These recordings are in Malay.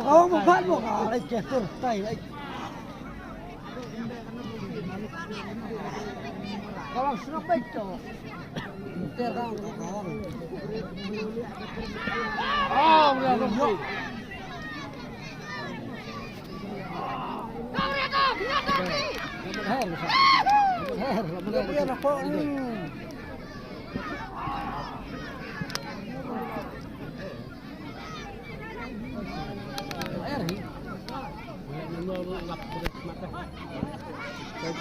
Không có phát một ở đây chết rồi tay đấy. Kalau sudah baik tu, terang kau. Oh, dah dah.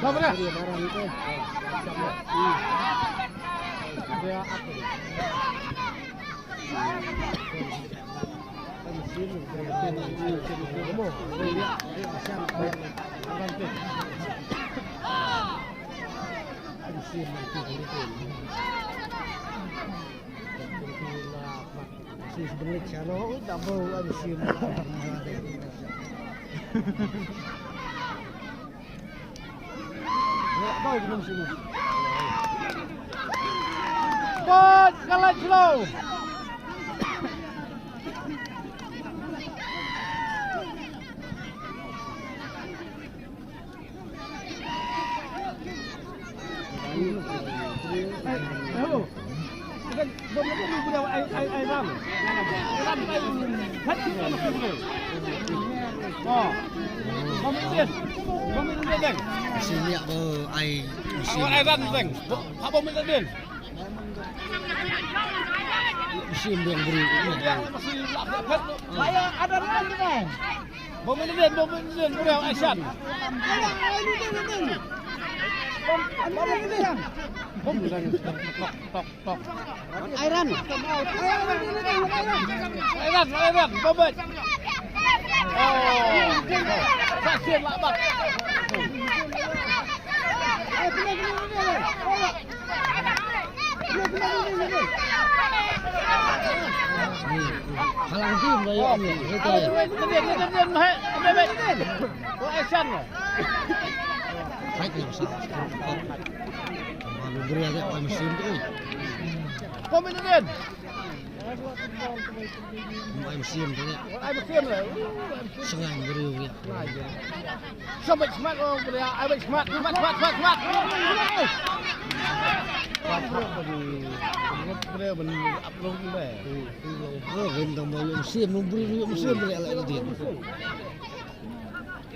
Sabar ya. Bot, kalah slow. Hello. Kan bom itu budak ai ram. Ram ai hati sama kita. Oh. Bom itu deng. Sini apa ai Awak ai ram deng. Apa bom itu deng? mesin yang beri Yang masih lapet. Saya ada ram deng. Bom itu deng budak Aisyah. Bom itu deng. Tok. airan Airan, bobot. Oh, sakit lakbat. halang tim dah ya ni kita ya Kemudian baik. Oh, action. baik ya sah beri agak pai mesin tu. Pemilihan. Pai mesin tu. Ai mesin lah. Sengang beri ya. Sampai smart orang boleh. Ai baik smart. Boleh upload juga. Oh, rentang bayu mesin, memberi mesin beri agak dia.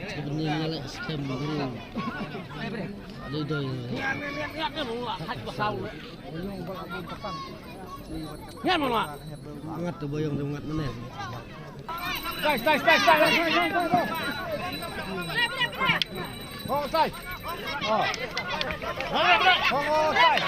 Sebenarnya lek scam beri. Doi. Ngat mana? Ngat tu bayang tu ngat mana? Guys. Oh, sai. Oh. Oh, sai.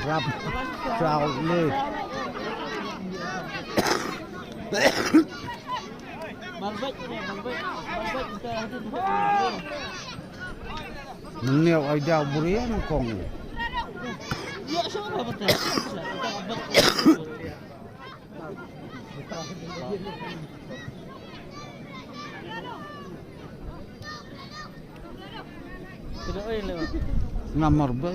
Rap trào lê Neo ay daw burian kong. Ya, siapa betul? Tidak oil lewat. Ngamar ba?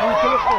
Ini teluk tu.